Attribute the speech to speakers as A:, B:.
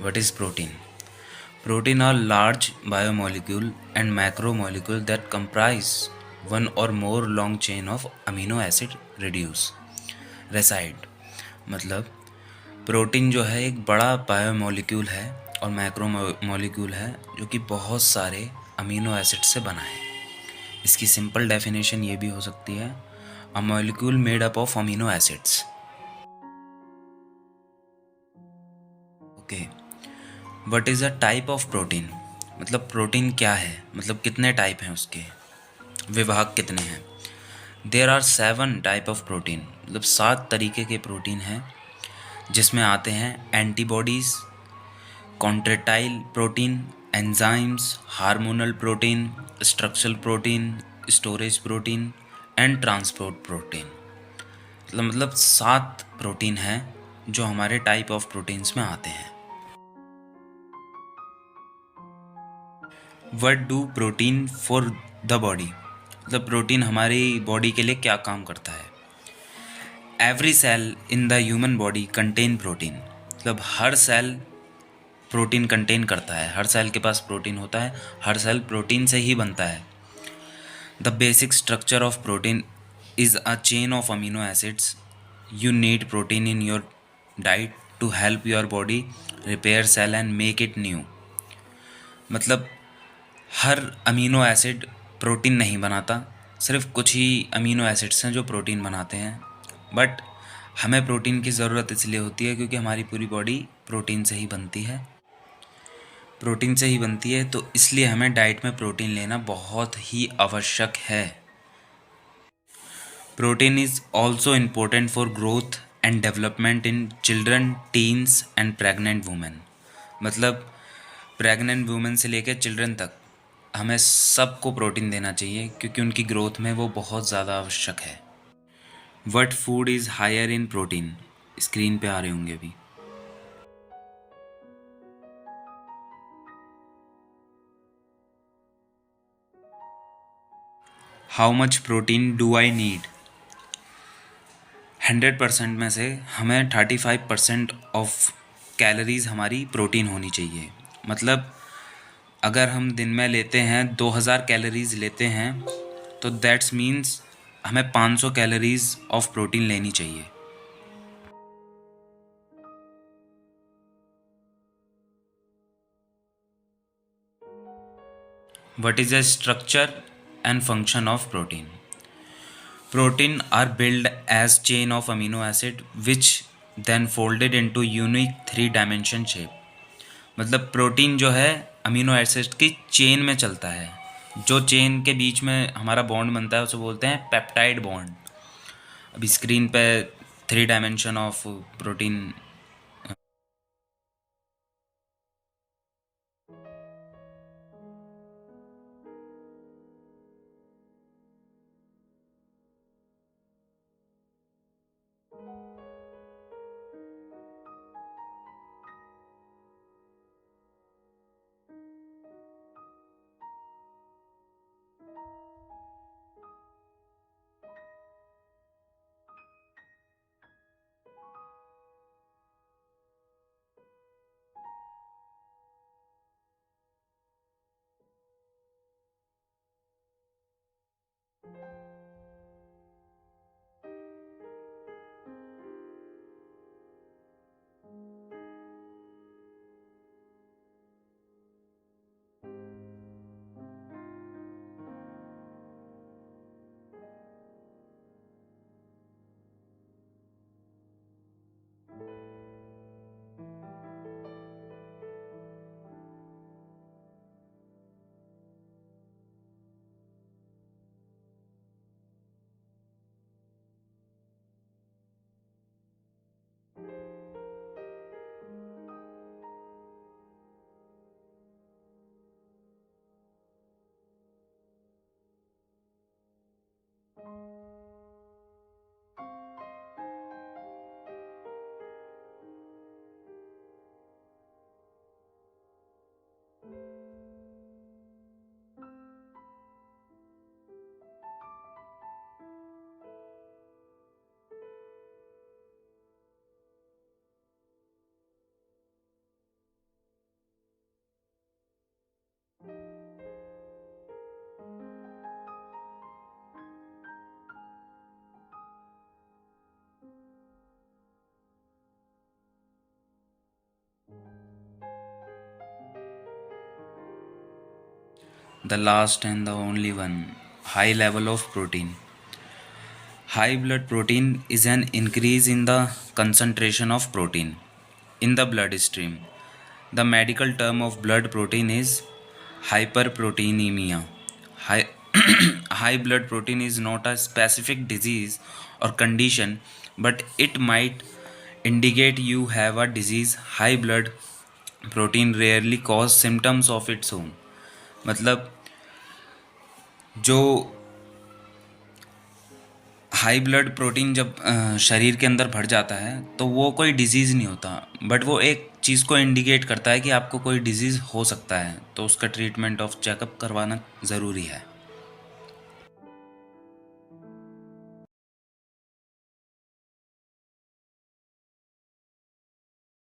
A: What is protein? Protein are large biomolecule and macromolecule that comprise one or more long chain of amino acid रेसाइड। मतलब protein जो है एक बड़ा biomolecule है और मैक्रो मॉलिक्यूल है जो कि बहुत सारे अमीनो एसिड से बना है। इसकी सिंपल डेफिनेशन ये भी हो सकती है, a molecule made up of amino acids. Okay, what is a type of protein? मतलब प्रोटीन क्या है, मतलब कितने टाइप हैं उसके, विभाग कितने हैं। There are 7 type of protein, मतलब 7 तरीके के प्रोटीन हैं, जिसमें आते हैं antibodies, contractile protein, enzymes, hormonal protein, structural protein, storage protein and transport protein. मतलब 7 प्रोटीन हैं जो हमारे टाइप ऑफ प्रोटीन्स में आते हैं। What do protein for the body? मतलब प्रोटीन हमारी बॉडी के लिए क्या काम करता है। Every cell in the human body contain protein, मतलब हर सेल प्रोटीन कंटेन करता है, हर सेल के पास प्रोटीन होता है, हर सेल प्रोटीन से ही बनता है। The basic structure of protein is a chain of amino acids. You need protein in your diet to help your body repair cell and make it new. मतलब हर amino acid protein नहीं बनाता, सिर्फ कुछ ही अमीनो एसिड्स हैं जो protein बनाते हैं। बट हमें प्रोटीन की ज़रूरत इसलिए होती है क्योंकि हमारी पूरी बॉडी प्रोटीन से ही बनती है, तो इसलिए हमें डाइट में प्रोटीन लेना बहुत ही आवश्यक है। Protein is also important for growth and development in children, teens and pregnant women. मतलब प्रेग्नेंट वुमेन से लेकर चिल्ड्रन तक हमें सबको प्रोटीन देना चाहिए क्योंकि उनकी ग्रोथ में वो बहुत ज़्यादा आवश्यक है। What food is higher in protein? Screen पे आ रहे होंगे अभी। How much protein do I need? 100% में से हमें 35% ऑफ कैलोरीज हमारी प्रोटीन होनी चाहिए। मतलब अगर हम दिन में लेते हैं 2000 कैलोरीज लेते हैं तो दैट्स मीन्स हमें 500 कैलोरीज ऑफ प्रोटीन लेनी चाहिए। What is the structure and function of protein? Protein are built as chain of amino acid which then folded into unique 3 dimension shape. मतलब प्रोटीन जो है अमीनो एसिड की chain में चलता है, जो चेन के बीच में हमारा बॉन्ड बनता है उसे बोलते हैं पेप्टाइड बॉन्ड। अभी स्क्रीन पे 3 dimension of protein. the last and the only one, high level of protein. High blood protein is an increase in the concentration of protein in the bloodstream. The medical term of blood protein is hyperproteinemia. High, high blood protein is not a specific disease or condition, but it might indicate you have a disease. High blood protein rarely cause symptoms of its own. मतलब जो high blood protein जब शरीर के अंदर भर जाता है तो वो कोई डिजीज़ नहीं होता, बट वो एक चीज़ को इंडिकेट करता है कि आपको कोई डिजीज़ हो सकता है, तो उसका ट्रीटमेंट ऑफ चेकअप करवाना ज़रूरी है.